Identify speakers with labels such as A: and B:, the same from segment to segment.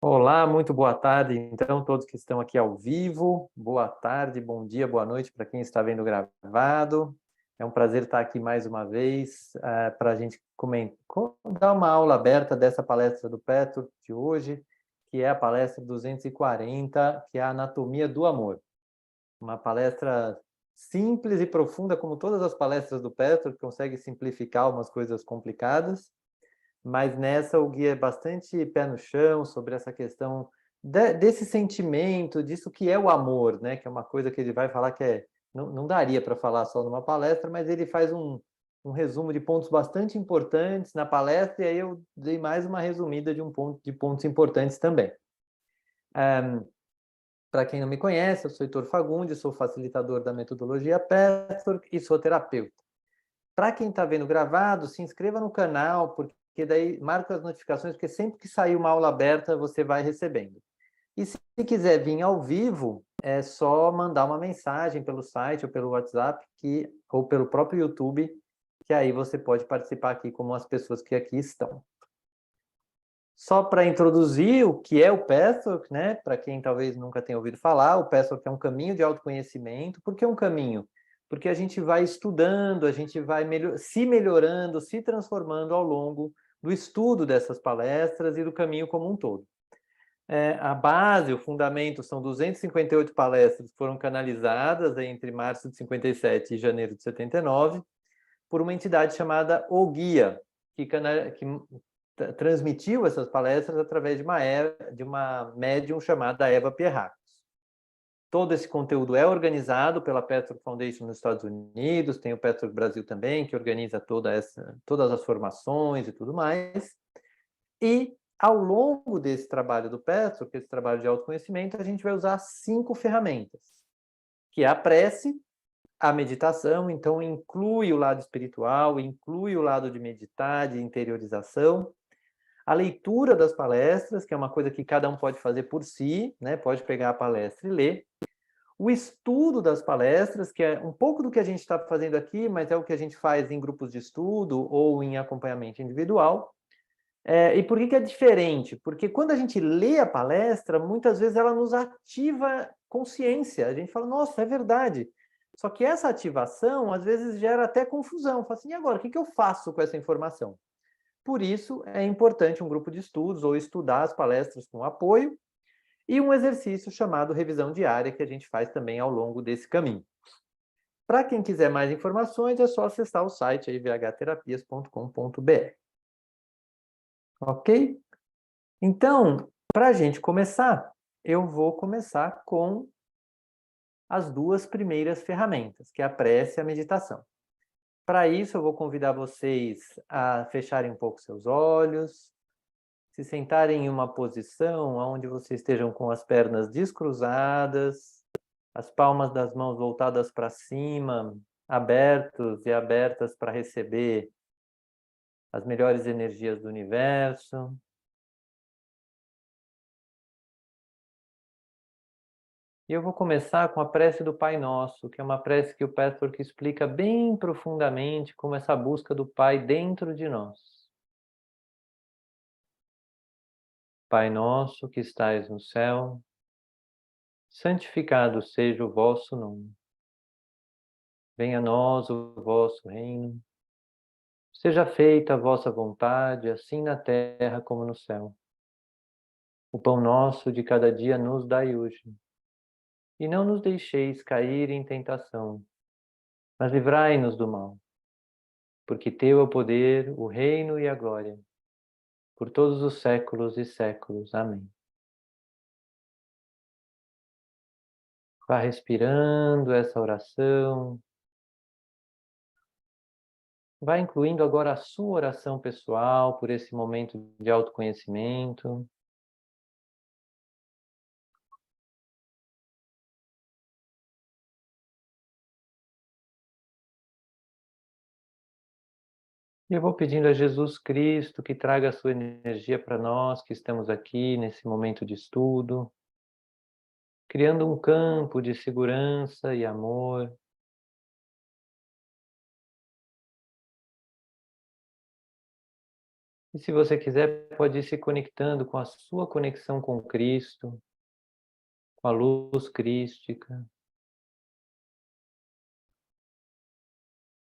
A: Olá, muito boa tarde. Então, todos que estão aqui ao vivo, boa tarde, bom dia, boa noite para quem está vendo gravado. É um prazer estar aqui mais uma vez para a gente dar uma aula aberta dessa palestra do Petro de hoje, que é a palestra 240, que é a Anatomia do Amor. Uma palestra simples e profunda, como todas as palestras do Petro, que consegue simplificar umas coisas complicadas. Mas nessa o guia é bastante pé no chão sobre essa questão desse sentimento, disso que é o amor, né? Que é uma coisa que ele vai falar que não daria para falar só numa palestra, mas ele faz um resumo de pontos bastante importantes na palestra, e aí eu dei mais uma resumida de pontos importantes também. Para quem não me conhece, eu sou Heitor Fagundes, sou facilitador da metodologia Petwork e sou terapeuta. Para quem está vendo gravado, se inscreva no canal, porque daí marca as notificações, porque sempre que sair uma aula aberta, você vai recebendo. E se quiser vir ao vivo, é só mandar uma mensagem pelo site ou pelo WhatsApp, ou pelo próprio YouTube, que aí você pode participar aqui como as pessoas que aqui estão. Só para introduzir o que é o Pathwork, né? Para quem talvez nunca tenha ouvido falar, o Pathwork é um caminho de autoconhecimento. Por que um caminho? Porque a gente vai estudando, a gente vai se melhorando, se transformando ao longo do estudo dessas palestras e do caminho como um todo. A base, o fundamento, são 258 palestras que foram canalizadas entre março de 57 e janeiro de 79 por uma entidade chamada O Guia, que transmitiu essas palestras através de uma médium chamada Eva Pierracos. Todo esse conteúdo é organizado pela Petwork Foundation nos Estados Unidos, tem o Petwork Brasil também, que organiza todas as formações e tudo mais. E, ao longo desse trabalho do Petwork, esse trabalho de autoconhecimento, a gente vai usar 5 ferramentas, que é a prece, a meditação, então inclui o lado espiritual, inclui o lado de meditar, de interiorização, a leitura das palestras, que é uma coisa que cada um pode fazer por si, né? Pode pegar a palestra e ler. O estudo das palestras, que é um pouco do que a gente está fazendo aqui, mas é o que a gente faz em grupos de estudo ou em acompanhamento individual. E por que é diferente? Porque quando a gente lê a palestra, muitas vezes ela nos ativa consciência. A gente fala, nossa, é verdade. Só que essa ativação, às vezes, gera até confusão. Fala assim, e agora, o que eu faço com essa informação? Por isso, é importante um grupo de estudos ou estudar as palestras com apoio e um exercício chamado revisão diária, que a gente faz também ao longo desse caminho. Para quem quiser mais informações, é só acessar o site aí, vhterapias.com.br. Ok? Então, para a gente começar, eu vou começar com as duas primeiras ferramentas, que é a prece e a meditação. Para isso, eu vou convidar vocês a fecharem um pouco seus olhos, se sentarem em uma posição onde vocês estejam com as pernas descruzadas, as palmas das mãos voltadas para cima, abertos e abertas para receber as melhores energias do universo. E eu vou começar com a prece do Pai Nosso, que é uma prece que o Petwork explica bem profundamente como essa busca do Pai dentro de nós. Pai nosso que estais no céu, santificado seja o vosso nome. Venha a nós o vosso reino. Seja feita a vossa vontade, assim na terra como no céu. O pão nosso de cada dia nos dai hoje. E não nos deixeis cair em tentação, mas livrai-nos do mal. Porque teu é o poder, o reino e a glória, por todos os séculos e séculos. Amém. Vá respirando essa oração. Vá incluindo agora a sua oração pessoal por esse momento de autoconhecimento. E eu vou pedindo a Jesus Cristo que traga a sua energia para nós que estamos aqui nesse momento de estudo, criando um campo de segurança e amor. E se você quiser, pode ir se conectando com a sua conexão com Cristo, com a luz crística,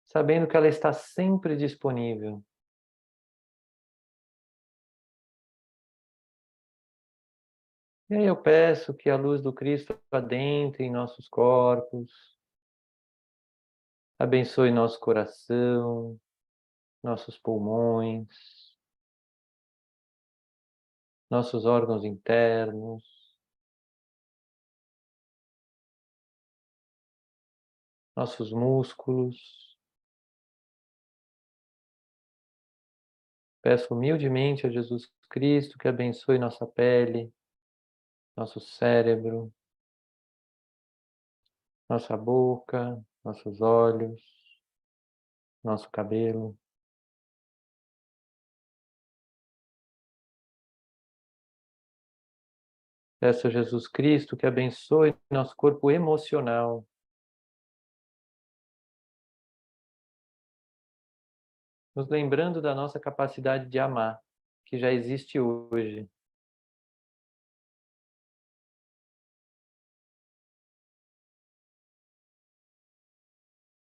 A: sabendo que ela está sempre disponível. E aí eu peço que a luz do Cristo adentre em nossos corpos, abençoe nosso coração, nossos pulmões, nossos órgãos internos, nossos músculos. Peço humildemente a Jesus Cristo que abençoe nossa pele, nosso cérebro, nossa boca, nossos olhos, nosso cabelo. Peço a Jesus Cristo que abençoe nosso corpo emocional, nos lembrando da nossa capacidade de amar, que já existe hoje.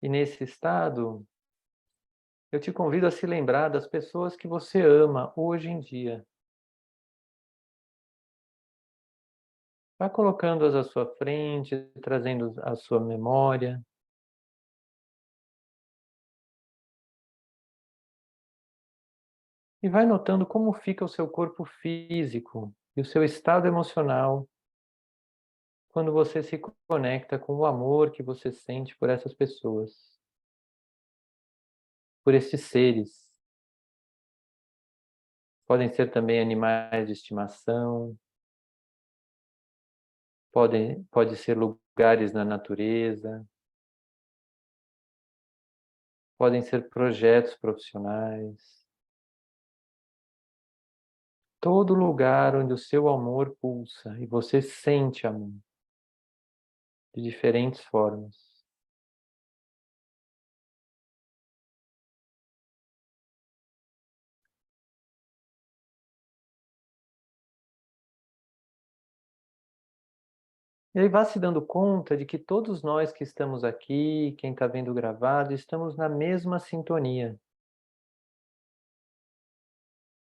A: E nesse estado, eu te convido a se lembrar das pessoas que você ama hoje em dia. Vá colocando-as à sua frente, trazendo à sua memória. E vai notando como fica o seu corpo físico e o seu estado emocional quando você se conecta com o amor que você sente por essas pessoas, por esses seres. Podem ser também animais de estimação, pode ser lugares na natureza, podem ser projetos profissionais. Todo lugar onde o seu amor pulsa e você sente amor de diferentes formas. E aí vá se dando conta de que todos nós que estamos aqui, quem está vendo gravado, estamos na mesma sintonia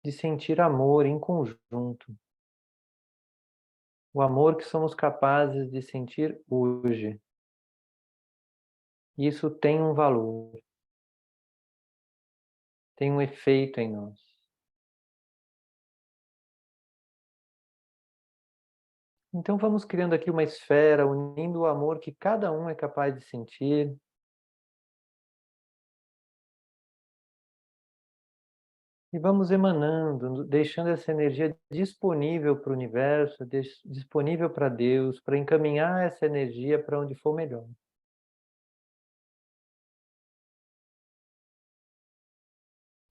A: de sentir amor em conjunto. O amor que somos capazes de sentir hoje. Isso tem um valor, tem um efeito em nós. Então vamos criando aqui uma esfera, unindo o amor que cada um é capaz de sentir. E vamos emanando, deixando essa energia disponível para o universo, disponível para Deus, para encaminhar essa energia para onde for melhor.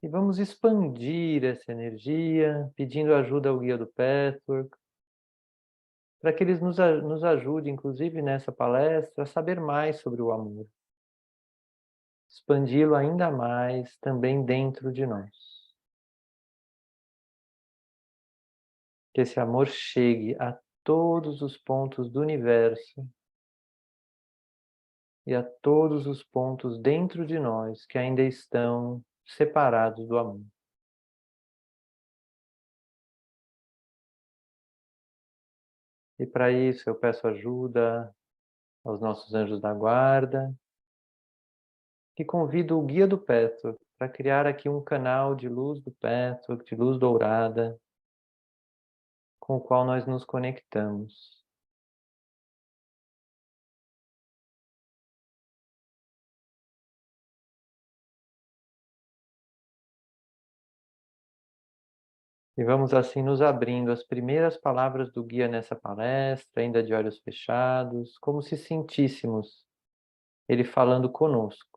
A: E vamos expandir essa energia, pedindo ajuda ao guia do Patchwork, para que eles nos ajude, inclusive nessa palestra, a saber mais sobre o amor. Expandi-lo ainda mais também dentro de nós. Que esse amor chegue a todos os pontos do universo e a todos os pontos dentro de nós que ainda estão separados do amor. E para isso eu peço ajuda aos nossos anjos da guarda, que convido o guia do Petro para criar aqui um canal de luz do Petro, de luz dourada, com o qual nós nos conectamos. E vamos assim nos abrindo as primeiras palavras do guia nessa palestra, ainda de olhos fechados, como se sentíssemos ele falando conosco.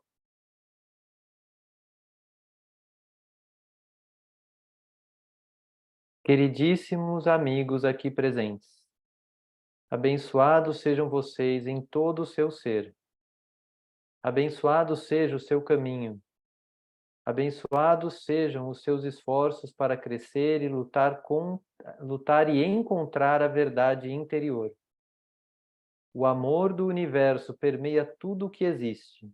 A: Queridíssimos amigos aqui presentes, abençoados sejam vocês em todo o seu ser. Abençoado seja o seu caminho. Abençoados sejam os seus esforços para crescer e lutar e encontrar a verdade interior. O amor do universo permeia tudo o que existe.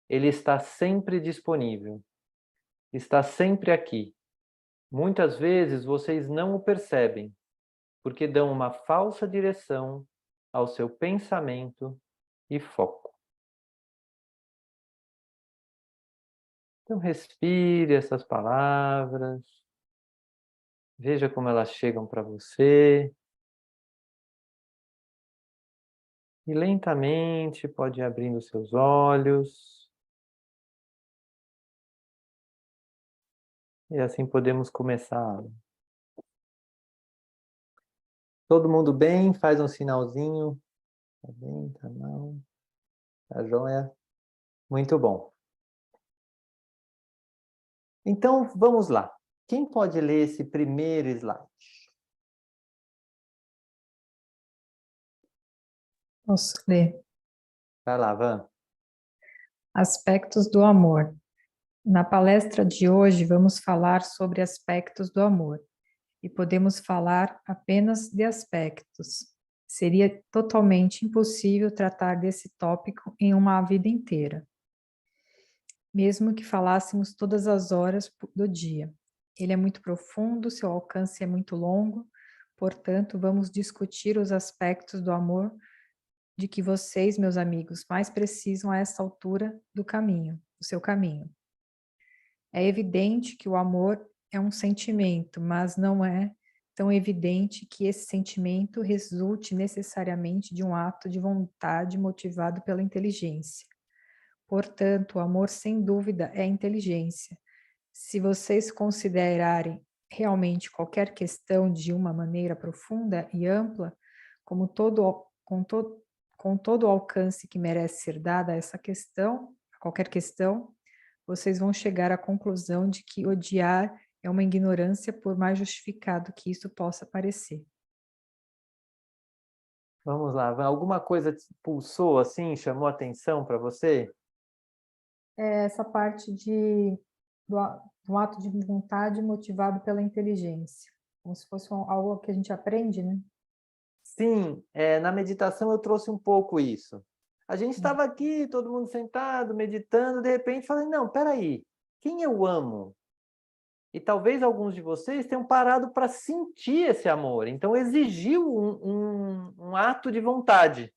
A: Ele está sempre disponível. Está sempre aqui. Muitas vezes vocês não o percebem, porque dão uma falsa direção ao seu pensamento e foco. Então respire essas palavras. Veja como elas chegam para você. E lentamente pode ir abrindo seus olhos. E assim podemos começar. Todo mundo bem? Faz um sinalzinho. Tá bem, tá mal. Tá joia? Muito bom. Então, vamos lá. Quem pode ler esse primeiro slide?
B: Posso ler.
A: Vai lá, Van.
B: Aspectos do amor. Na palestra de hoje, vamos falar sobre aspectos do amor. E podemos falar apenas de aspectos. Seria totalmente impossível tratar desse tópico em uma vida inteira, mesmo que falássemos todas as horas do dia. Ele é muito profundo, seu alcance é muito longo, portanto, vamos discutir os aspectos do amor de que vocês, meus amigos, mais precisam a essa altura do caminho, do seu caminho. É evidente que o amor é um sentimento, mas não é tão evidente que esse sentimento resulte necessariamente de um ato de vontade motivado pela inteligência. Portanto, o amor, sem dúvida, é inteligência. Se vocês considerarem realmente qualquer questão de uma maneira profunda e ampla, como com todo o alcance que merece ser dado a essa questão, a qualquer questão, vocês vão chegar à conclusão de que odiar é uma ignorância, por mais justificado que isso possa parecer.
A: Vamos lá, Van. Alguma coisa te pulsou assim, chamou a atenção para você?
B: Essa parte do ato de vontade motivado pela inteligência, como se fosse algo que a gente aprende, né?
A: Sim, na meditação eu trouxe um pouco isso. A gente estava aqui, todo mundo sentado, meditando, de repente falei, não, peraí, quem eu amo? E talvez alguns de vocês tenham parado para sentir esse amor. Então exigiu um ato de vontade.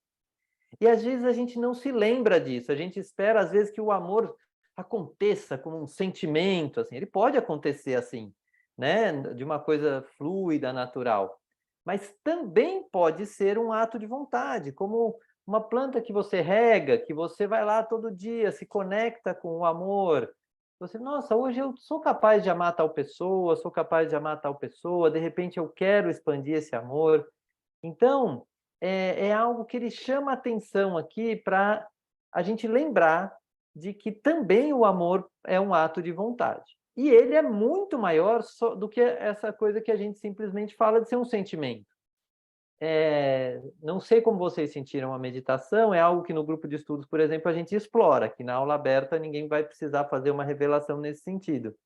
A: E às vezes a gente não se lembra disso. A gente espera, às vezes, que o amor aconteça como um sentimento. Assim. Ele pode acontecer assim, né? De uma coisa fluida, natural. Mas também pode ser um ato de vontade, como uma planta que você rega, que você vai lá todo dia, se conecta com o amor. Você, nossa, hoje eu sou capaz de amar tal pessoa, sou capaz de amar tal pessoa, de repente eu quero expandir esse amor. Então, é algo que ele chama atenção aqui para a gente lembrar de que também o amor é um ato de vontade. E ele é muito maior do que essa coisa que a gente simplesmente fala de ser um sentimento. Não sei como vocês sentiram a meditação, é algo que no grupo de estudos, por exemplo, a gente explora, que na aula aberta ninguém vai precisar fazer uma revelação nesse sentido.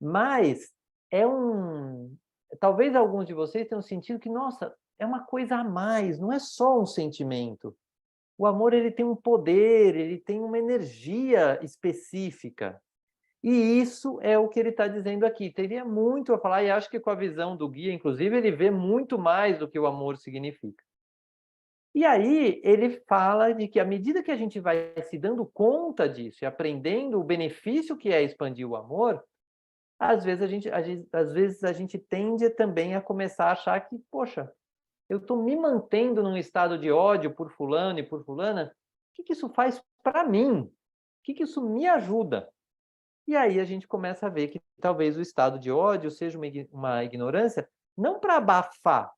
A: Mas talvez alguns de vocês tenham sentido que, nossa, é uma coisa a mais, não é só um sentimento. O amor ele tem um poder, ele tem uma energia específica. E isso é o que ele está dizendo aqui. Teria muito a falar, e acho que com a visão do guia, inclusive, ele vê muito mais do que o amor significa. E aí ele fala de que à medida que a gente vai se dando conta disso e aprendendo o benefício que é expandir o amor, às vezes a gente tende também a começar a achar que, poxa, eu estou me mantendo num estado de ódio por fulano e por fulana, o que isso faz para mim? O que isso me ajuda? E aí a gente começa a ver que talvez o estado de ódio seja uma ignorância, não para abafar,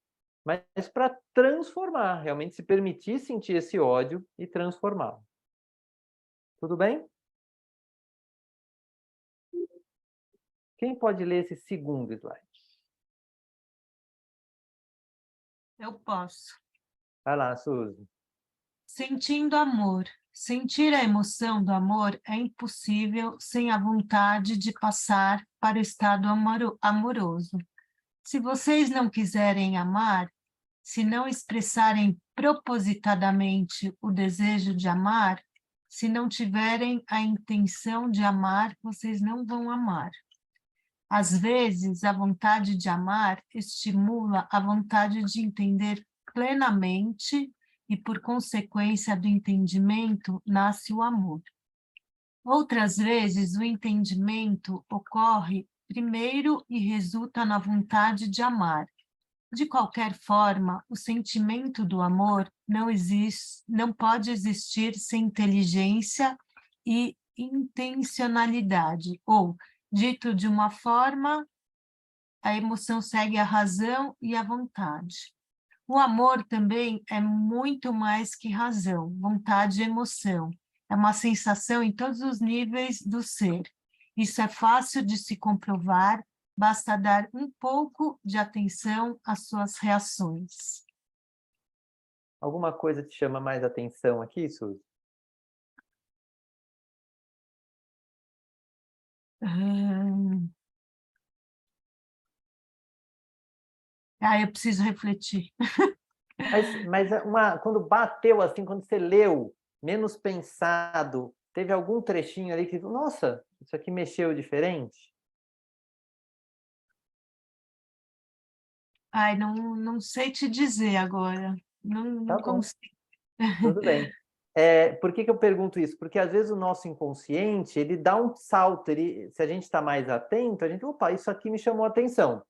A: mas para transformar, realmente se permitir sentir esse ódio e transformá-lo. Tudo bem? Quem pode ler esse segundo slide?
C: Eu posso.
A: Vai lá, Suzy.
C: Sentindo amor, Sentir a emoção do amor é impossível sem a vontade de passar para o estado amoroso. Se vocês não quiserem amar, se não expressarem propositadamente o desejo de amar, se não tiverem a intenção de amar, vocês não vão amar. Às vezes, a vontade de amar estimula a vontade de entender plenamente e, por consequência do entendimento, nasce o amor. Outras vezes, o entendimento ocorre primeiro e resulta na vontade de amar. De qualquer forma, o sentimento do amor não pode existir sem inteligência e intencionalidade, ou, dito de uma forma, a emoção segue a razão e a vontade. O amor também é muito mais que razão, vontade e emoção. É uma sensação em todos os níveis do ser. Isso é fácil de se comprovar, basta dar um pouco de atenção às suas reações.
A: Alguma coisa te chama mais atenção aqui, Suzy?
C: Eu preciso refletir.
A: Mas quando bateu assim, quando você leu, menos pensado, teve algum trechinho ali que, nossa, isso aqui mexeu diferente?
C: Não sei te dizer agora. Não
A: Tá bom,
C: consigo.
A: tudo bem. Por que eu pergunto isso? Porque às vezes o nosso inconsciente, ele dá um salto, se a gente está mais atento, a gente, opa, isso aqui me chamou a atenção.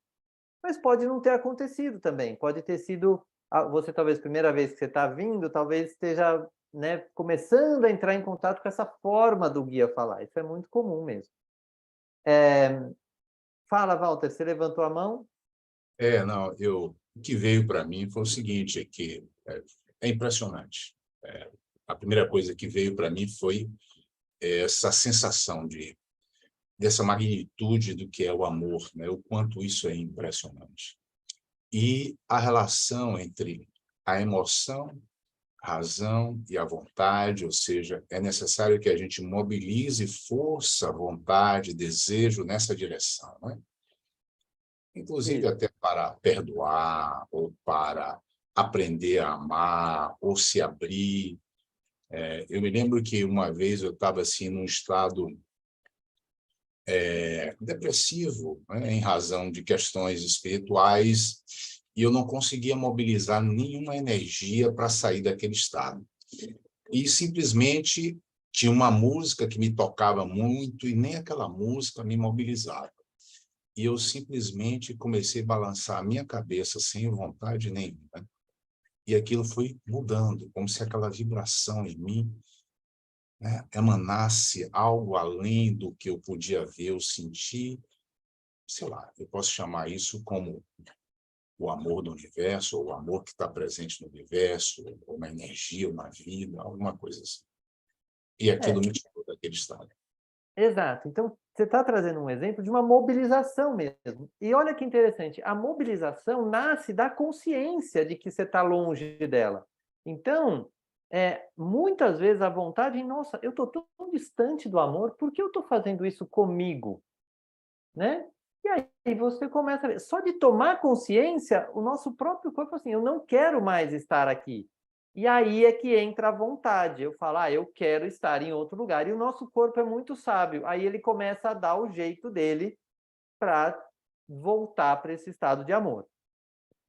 A: Mas pode não ter acontecido também, pode ter sido, você talvez, primeira vez que você está vindo, talvez esteja, né, começando a entrar em contato com essa forma do guia falar, isso é muito comum mesmo. Fala, Walter, você levantou a mão?
D: Não, o que veio para mim foi o seguinte, que é impressionante. A primeira coisa que veio para mim foi essa sensação dessa magnitude do que é o amor, né? O quanto isso é impressionante. E a relação entre a emoção, a razão e a vontade, ou seja, é necessário que a gente mobilize força, vontade, desejo nessa direção, né? Inclusive até para perdoar, ou para aprender a amar, ou se abrir. Eu me lembro que uma vez eu estava assim, num estado depressivo, né, em razão de questões espirituais, e eu não conseguia mobilizar nenhuma energia para sair daquele estado. E simplesmente tinha uma música que me tocava muito, e nem aquela música me mobilizava. E eu simplesmente comecei a balançar a minha cabeça sem vontade nenhuma. E aquilo foi mudando, como se aquela vibração em mim, né, emanasse algo além do que eu podia ver ou sentir. Sei lá, eu posso chamar isso como o amor do universo, ou o amor que está presente no universo, ou uma energia, uma vida, alguma coisa assim. E aquilo me tirou daquele estado.
A: Exato. Então, você está trazendo um exemplo de uma mobilização mesmo. E olha que interessante, a mobilização nasce da consciência de que você está longe dela. Então, muitas vezes a vontade, nossa, eu estou tão distante do amor, por que eu estou fazendo isso comigo? Né? E aí você começa a ver, só de tomar consciência, o nosso próprio corpo, assim, eu não quero mais estar aqui. E aí é que entra a vontade. Eu falo, eu quero estar em outro lugar. E o nosso corpo é muito sábio. Aí ele começa a dar o jeito dele para voltar para esse estado de amor.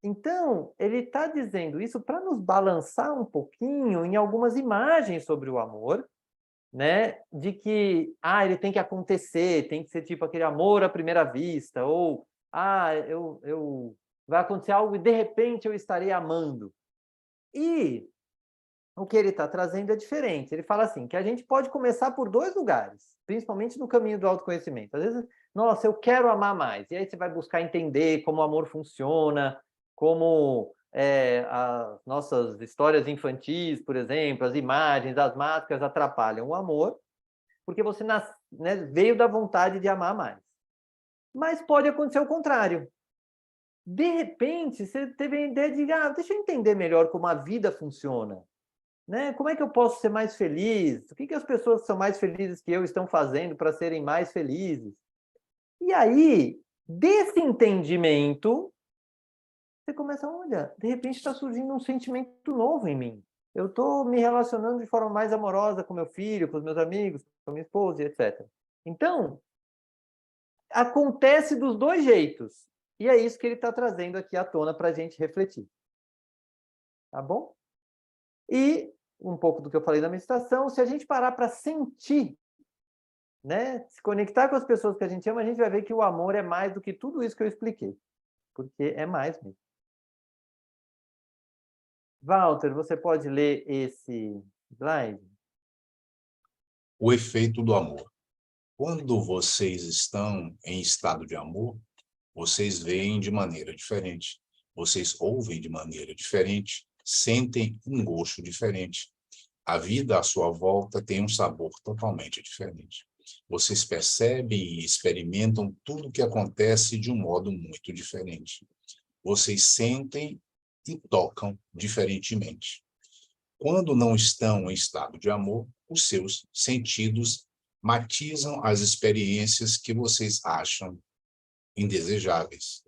A: Então, ele está dizendo isso para nos balançar um pouquinho em algumas imagens sobre o amor, né? De que ele tem que acontecer, tem que ser tipo aquele amor à primeira vista, ou vai acontecer algo e de repente eu estarei amando. E o que ele está trazendo é diferente. Ele fala assim, que a gente pode começar por dois lugares, principalmente no caminho do autoconhecimento. Às vezes, nossa, eu quero amar mais. E aí você vai buscar entender como o amor funciona, como as nossas histórias infantis, por exemplo, as imagens, as máscaras atrapalham o amor, porque você veio da vontade de amar mais. Mas pode acontecer o contrário. De repente, você teve a ideia de, deixa eu entender melhor como a vida funciona. né? Como é que eu posso ser mais feliz? O que as pessoas que são mais felizes que eu estão fazendo para serem mais felizes? E aí, desse entendimento, você começa, olha, de repente está surgindo um sentimento novo em mim. Eu estou me relacionando de forma mais amorosa com meu filho, com os meus amigos, com a minha esposa, etc. Então, acontece dos dois jeitos. E é isso que ele está trazendo aqui à tona para a gente refletir. Tá bom? E um pouco do que eu falei da meditação, se a gente parar para sentir, né, se conectar com as pessoas que a gente ama, a gente vai ver que o amor é mais do que tudo isso que eu expliquei. Porque é mais mesmo. Walter, você pode ler esse slide?
D: O efeito do amor. Quando vocês estão em estado de amor, vocês veem de maneira diferente, vocês ouvem de maneira diferente, sentem um gosto diferente. A vida à sua volta tem um sabor totalmente diferente. Vocês percebem e experimentam tudo o que acontece de um modo muito diferente. Vocês sentem e tocam diferentemente. Quando não estão em estado de amor, os seus sentidos matizam as experiências que vocês acham indesejáveis.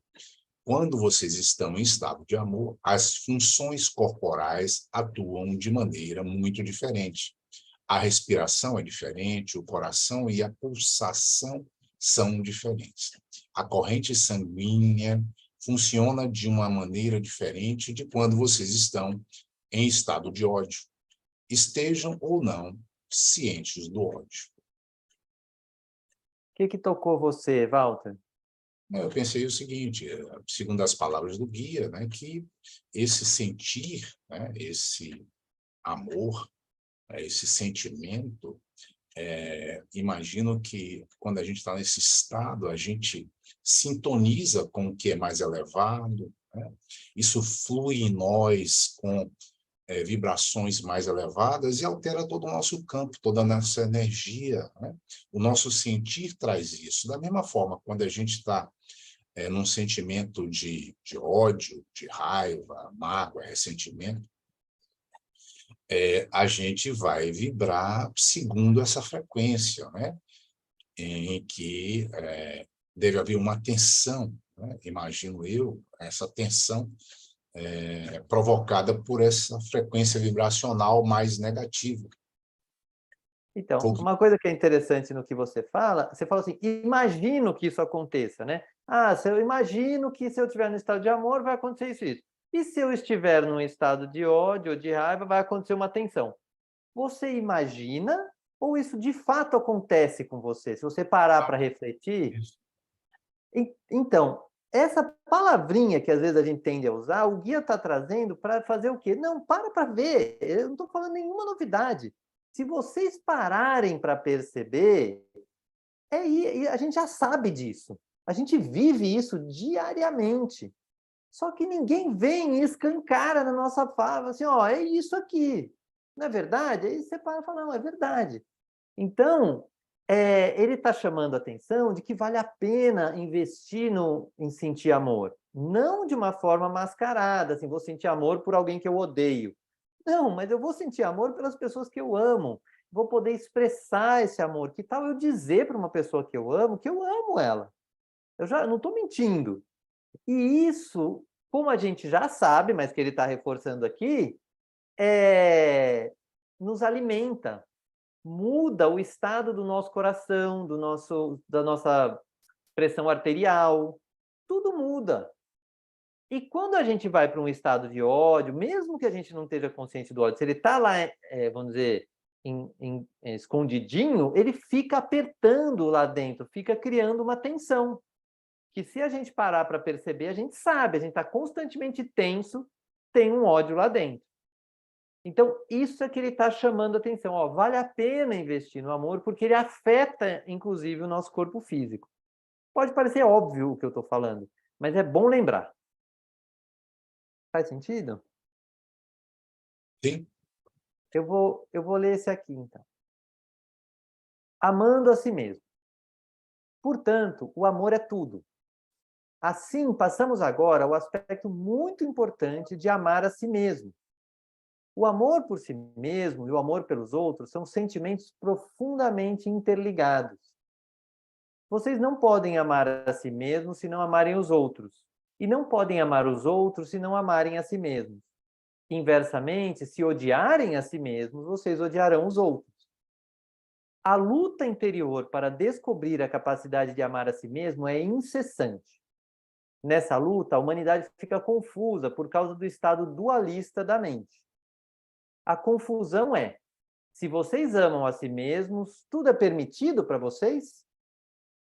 D: Quando vocês estão em estado de amor, as funções corporais atuam de maneira muito diferente. A respiração é diferente, o coração e a pulsação são diferentes. A corrente sanguínea funciona de uma maneira diferente de quando vocês estão em estado de ódio, estejam ou não cientes do ódio.
A: O que tocou você, Walter?
D: Eu pensei o seguinte, segundo as palavras do guia, né, que esse sentir, né, esse amor, esse sentimento, imagino que quando a gente está nesse estado, a gente sintoniza com o que é mais elevado, né? Isso flui em nós com vibrações mais elevadas e altera todo o nosso campo, toda a nossa energia, né? O nosso sentir traz isso. Da mesma forma, quando a gente está num sentimento de ódio, de raiva, mágoa, ressentimento, a gente vai vibrar segundo essa frequência, né? Em que deve haver uma tensão, né? Imagino eu, essa tensão provocada por essa frequência vibracional mais negativa.
A: Então, uma coisa que é interessante no que você fala assim, imagino que isso aconteça, né? Se eu imagino que se eu estiver no estado de amor, vai acontecer isso, isso. E se eu estiver num estado de ódio ou de raiva, vai acontecer uma tensão. Você imagina ou isso de fato acontece com você? Se você parar para refletir... Então, essa palavrinha que às vezes a gente tende a usar, o guia está trazendo para fazer o quê? Não, para ver, eu não estou falando nenhuma novidade. Se vocês pararem para perceber, a gente já sabe disso. A gente vive isso diariamente. Só que ninguém vem e escancara na nossa fala, assim, é isso aqui. Não é verdade? Aí você para e fala, não, é verdade. Então, ele está chamando a atenção de que vale a pena investir em sentir amor. Não de uma forma mascarada, assim, vou sentir amor por alguém que eu odeio. Não, mas eu vou sentir amor pelas pessoas que eu amo. Vou poder expressar esse amor. Que tal eu dizer para uma pessoa que eu amo ela? Eu já não estou mentindo. E isso, como a gente já sabe, mas que ele está reforçando aqui, nos alimenta. Muda o estado do nosso coração, da nossa pressão arterial, tudo muda. E quando a gente vai para um estado de ódio, mesmo que a gente não esteja consciente do ódio, se ele está lá, vamos dizer, escondidinho, ele fica apertando lá dentro, fica criando uma tensão. Que se a gente parar para perceber, a gente sabe, a gente está constantemente tenso, tem um ódio lá dentro. Então, isso é que ele está chamando a atenção. Vale a pena investir no amor, porque ele afeta, inclusive, o nosso corpo físico. Pode parecer óbvio o que eu estou falando, mas é bom lembrar. Faz sentido?
D: Sim.
A: Eu vou ler esse aqui, então. Amando a si mesmo. Portanto, o amor é tudo. Assim, passamos agora ao aspecto muito importante de amar a si mesmo. O amor por si mesmo e o amor pelos outros são sentimentos profundamente interligados. Vocês não podem amar a si mesmos se não amarem os outros. E não podem amar os outros se não amarem a si mesmos. Inversamente, se odiarem a si mesmos, vocês odiarão os outros. A luta interior para descobrir a capacidade de amar a si mesmo é incessante. Nessa luta, a humanidade fica confusa por causa do estado dualista da mente. A confusão é: se vocês amam a si mesmos, tudo é permitido para vocês?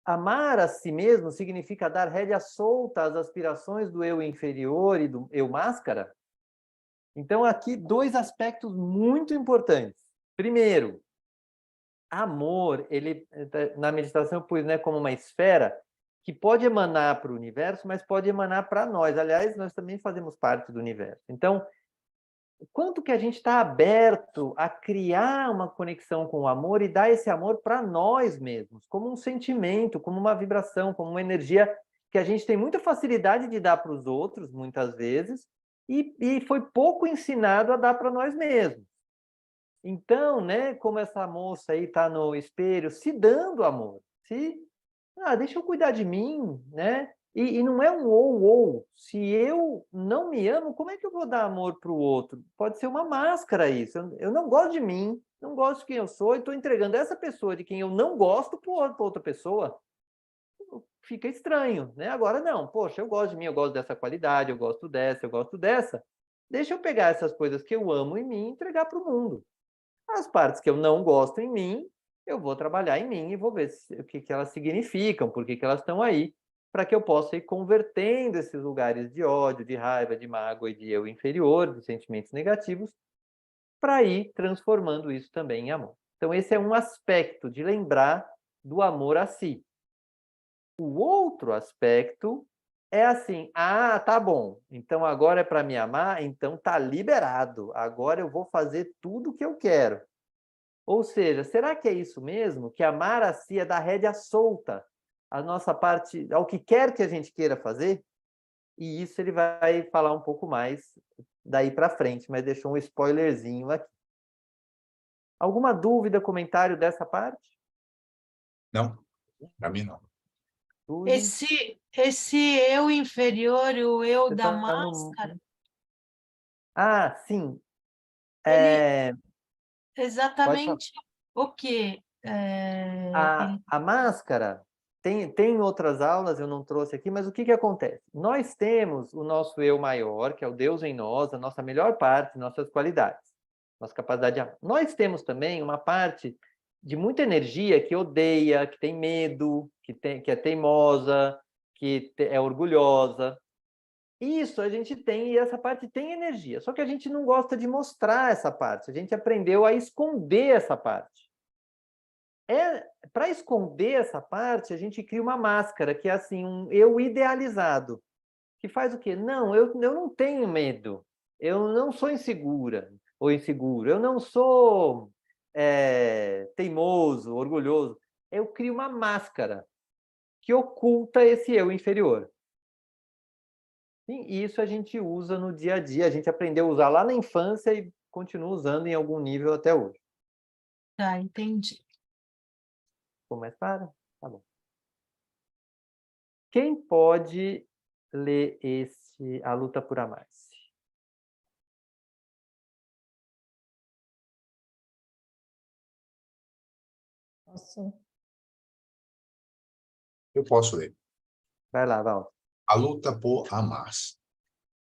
A: Amar a si mesmo significa dar rédea solta às aspirações do eu inferior e do eu máscara? Então, aqui, dois aspectos muito importantes. Primeiro, amor, ele, na meditação eu pus, né, como uma esfera que pode emanar para o universo, mas pode emanar para nós. Aliás, nós também fazemos parte do universo. Então, quanto que a gente está aberto a criar uma conexão com o amor e dar esse amor para nós mesmos, como um sentimento, como uma vibração, como uma energia que a gente tem muita facilidade de dar para os outros, muitas vezes, e foi pouco ensinado a dar para nós mesmos. Então, né, como essa moça aí está no espelho, se dando amor, deixa eu cuidar de mim, né? E não é um ou. Se eu não me amo, como é que eu vou dar amor para o outro? Pode ser uma máscara isso. Eu não gosto de mim, não gosto de quem eu sou, e estou entregando essa pessoa de quem eu não gosto para outra pessoa. Fica estranho, né? Agora não, poxa, eu gosto de mim, eu gosto dessa qualidade, eu gosto dessa. Deixa eu pegar essas coisas que eu amo em mim e entregar para o mundo. As partes que eu não gosto em mim, eu vou trabalhar em mim e vou ver o que elas significam, por que elas estão aí, para que eu possa ir convertendo esses lugares de ódio, de raiva, de mágoa e de eu inferior, de sentimentos negativos, para ir transformando isso também em amor. Então, esse é um aspecto de lembrar do amor a si. O outro aspecto é assim: tá bom, então agora é para me amar, então tá liberado, agora eu vou fazer tudo o que eu quero. Ou seja, será que é isso mesmo? Que amar a si é dar rédea solta a nossa parte, ao que quer que a gente queira fazer? E isso ele vai falar um pouco mais daí para frente, mas deixou um spoilerzinho aqui. Alguma dúvida, comentário dessa parte?
D: Não, para mim não.
C: Esse eu inferior, o eu
A: Você
C: da
A: tá
C: máscara,
A: sim.
C: ele
A: Pode falar.
C: exatamente o quê?
A: A máscara tem outras aulas, eu não trouxe aqui, mas o que acontece? Nós temos o nosso eu maior, que é o Deus em nós, a nossa melhor parte, nossas qualidades, nossa capacidade de amar. Nós temos também uma parte de muita energia que odeia, que tem medo, que é teimosa, que é orgulhosa. Isso a gente tem, e essa parte tem energia. Só que a gente não gosta de mostrar essa parte. A gente aprendeu a esconder essa parte. Para esconder essa parte, a gente cria uma máscara, que é assim, um eu idealizado, que faz o quê? Não, eu não tenho medo, eu não sou insegura ou inseguro, eu não sou teimoso, orgulhoso. Eu crio uma máscara que oculta esse eu inferior. E isso a gente usa no dia a dia, a gente aprendeu a usar lá na infância e continua usando em algum nível até hoje.
C: Tá, entendi.
A: Começaram? Tá bom. Quem pode ler A Luta por Amar-se?
B: Posso?
D: Eu posso ler.
A: Vai lá, Val.
D: A luta por amar-se.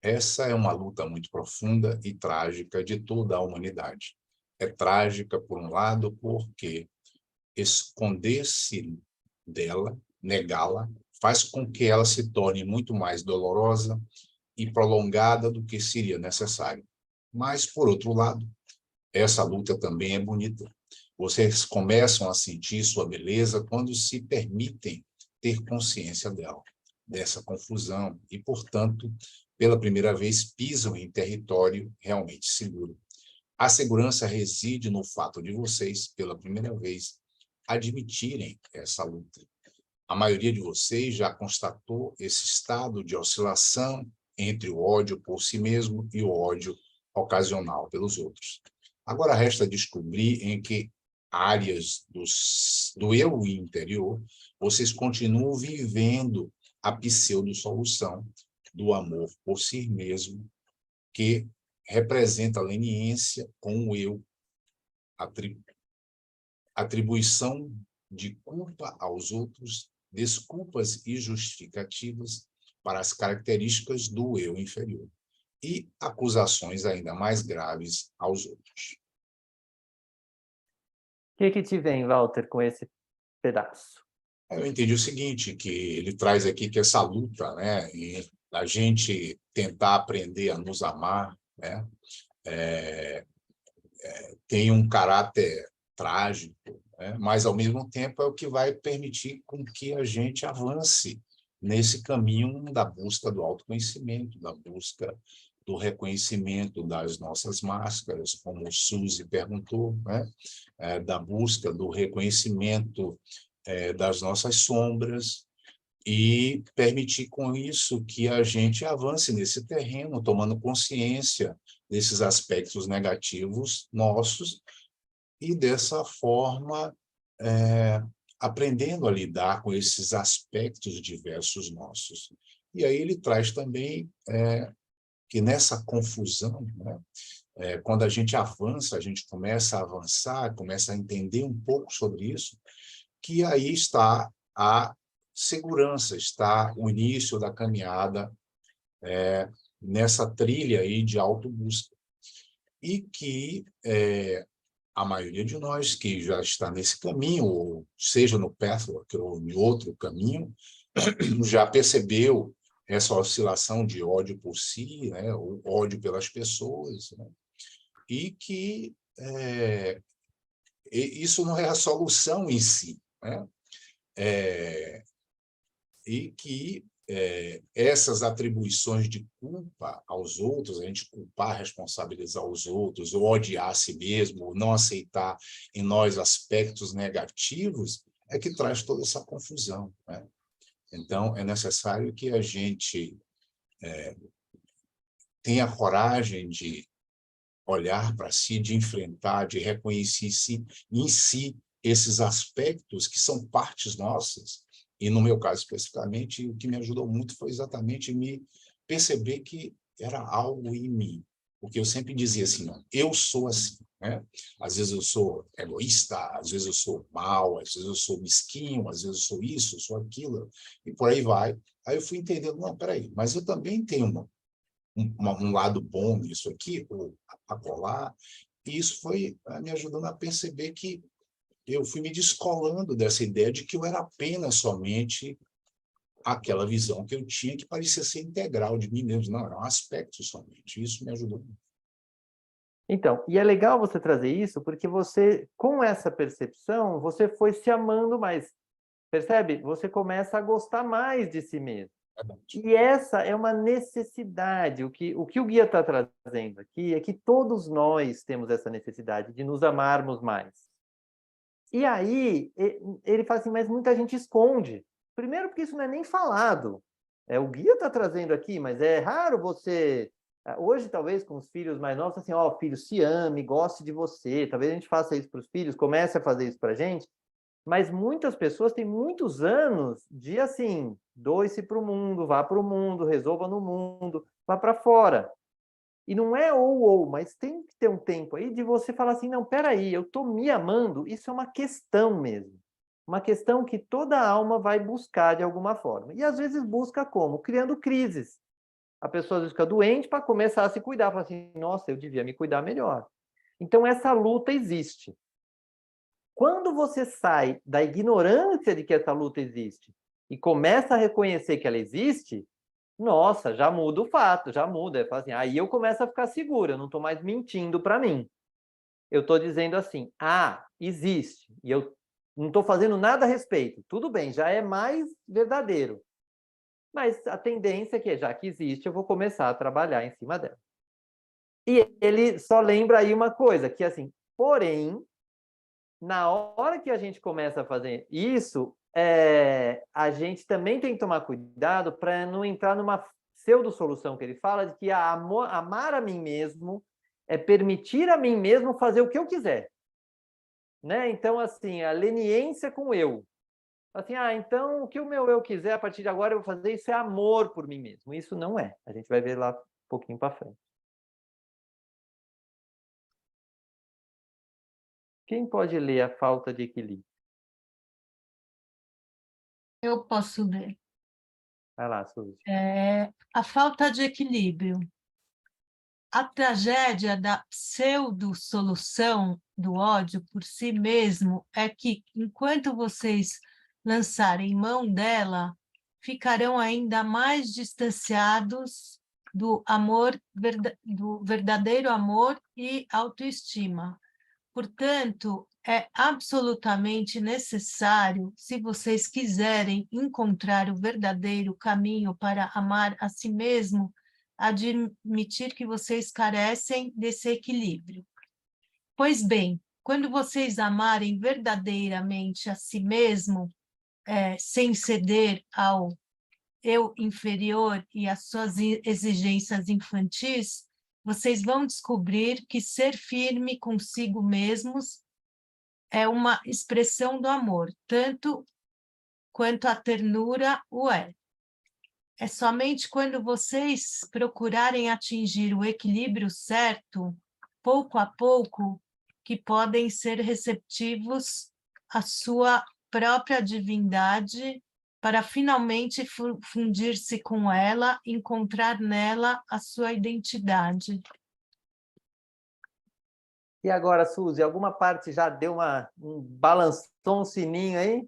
D: Essa é uma luta muito profunda e trágica de toda a humanidade. É trágica, por um lado, porque esconder-se dela, negá-la, faz com que ela se torne muito mais dolorosa e prolongada do que seria necessário. Mas, por outro lado, essa luta também é bonita. Vocês começam a sentir sua beleza quando se permitem ter consciência dela, dessa confusão, e, portanto, pela primeira vez pisam em território realmente seguro. A segurança reside no fato de vocês, pela primeira vez, admitirem essa luta. A maioria de vocês já constatou esse estado de oscilação entre o ódio por si mesmo e o ódio ocasional pelos outros. Agora resta descobrir em que áreas do eu interior vocês continuam vivendo a pseudo-solução do amor por si mesmo, que representa a leniência com o eu, atribuição de culpa aos outros, desculpas e justificativas para as características do eu inferior e acusações ainda mais graves aos outros.
A: O que te vem, Walter, com esse pedaço?
D: Eu entendi o seguinte, que ele traz aqui que essa luta, né, e a gente tentar aprender a nos amar, né, tem um caráter trágico, né, mas, ao mesmo tempo, é o que vai permitir com que a gente avance nesse caminho da busca do autoconhecimento, da busca do reconhecimento das nossas máscaras, como o Suzy perguntou, né, da busca do reconhecimento das nossas sombras, e permitir com isso que a gente avance nesse terreno, tomando consciência desses aspectos negativos nossos e, dessa forma, aprendendo a lidar com esses aspectos diversos nossos. E aí ele traz também que nessa confusão, né, quando a gente avança, a gente começa a avançar, começa a entender um pouco sobre isso, que aí está a segurança, está o início da caminhada nessa trilha aí de autobusca. E que a maioria de nós que já está nesse caminho, ou seja no Pathwork ou em outro caminho, já percebeu essa oscilação de ódio por si, né, o ódio pelas pessoas, né, e que isso não é a solução em si, né? E que essas atribuições de culpa aos outros, a gente culpar, responsabilizar os outros, ou odiar a si mesmo, ou não aceitar em nós aspectos negativos, é que traz toda essa confusão, né? Então, é necessário que a gente tenha coragem de olhar para si, de enfrentar, de reconhecer em si esses aspectos que são partes nossas. E, no meu caso, especificamente, o que me ajudou muito foi exatamente me perceber que era algo em mim. Porque eu sempre dizia assim, não, eu sou assim, né? Às vezes eu sou egoísta, às vezes eu sou mau, às vezes eu sou mesquinho, às vezes eu sou isso, eu sou aquilo, e por aí vai. Aí eu fui entendendo, não, peraí, mas eu também tenho um lado bom nisso aqui, ou acolá, e isso foi me ajudando a perceber que eu fui me descolando dessa ideia de que eu era apenas somente aquela visão que eu tinha que parecia ser integral de mim mesmo. Não, era um aspecto somente. Isso me ajudou muito.
A: Então, e é legal você trazer isso, porque você, com essa percepção, você foi se amando mais. Percebe? Você começa a gostar mais de si mesmo. E essa é uma necessidade. O que o guia está trazendo aqui é que todos nós temos essa necessidade de nos amarmos mais. E aí, ele fala assim, mas muita gente esconde. Primeiro porque isso não é nem falado. O guia está trazendo aqui, mas é raro você... Hoje, talvez, com os filhos mais novos, assim, ó, filho, se ame, goste de você. Talvez a gente faça isso para os filhos, comece a fazer isso para a gente. Mas muitas pessoas têm muitos anos de, assim, doe-se para o mundo, vá para o mundo, resolva no mundo, vá para fora. E não é ou, mas tem que ter um tempo aí de você falar assim, não, peraí, eu estou me amando, isso é uma questão mesmo. Uma questão que toda alma vai buscar de alguma forma. E às vezes busca como? Criando crises. A pessoa às vezes fica doente para começar a se cuidar, fala assim, nossa, eu devia me cuidar melhor. Então essa luta existe. Quando você sai da ignorância de que essa luta existe e começa a reconhecer que ela existe, nossa, já muda o fato, já muda. Assim, aí eu começo a ficar segura, eu não estou mais mentindo para mim. Eu estou dizendo assim, existe, e eu não estou fazendo nada a respeito. Tudo bem, já é mais verdadeiro. Mas a tendência é que, já que existe, eu vou começar a trabalhar em cima dela. E ele só lembra aí uma coisa, que assim, porém, na hora que a gente começa a fazer isso, a gente também tem que tomar cuidado para não entrar numa pseudo-solução que ele fala, de que amar a mim mesmo é permitir a mim mesmo fazer o que eu quiser. Né? Então, assim, a leniência com o eu. Assim, então o que o meu eu quiser, a partir de agora eu vou fazer, isso é amor por mim mesmo. Isso não é. A gente vai ver lá um pouquinho para frente. Quem pode ler a falta de equilíbrio?
C: Eu posso ler.
A: Vai lá, Suzy.
C: A falta de equilíbrio. A tragédia da pseudo-solução do ódio por si mesmo é que, enquanto vocês lançarem mão dela, ficarão ainda mais distanciados do amor, do verdadeiro amor e autoestima. Portanto, é absolutamente necessário, se vocês quiserem encontrar o verdadeiro caminho para amar a si mesmo, admitir que vocês carecem desse equilíbrio. Pois bem, quando vocês amarem verdadeiramente a si mesmo, sem ceder ao eu inferior e às suas exigências infantis, vocês vão descobrir que ser firme consigo mesmos é uma expressão do amor, tanto quanto a ternura o é. É somente quando vocês procurarem atingir o equilíbrio certo, pouco a pouco, que podem ser receptivos à sua própria divindade, para finalmente fundir-se com ela, encontrar nela a sua identidade.
A: E agora, Suzy, alguma parte já deu balançou um sininho aí?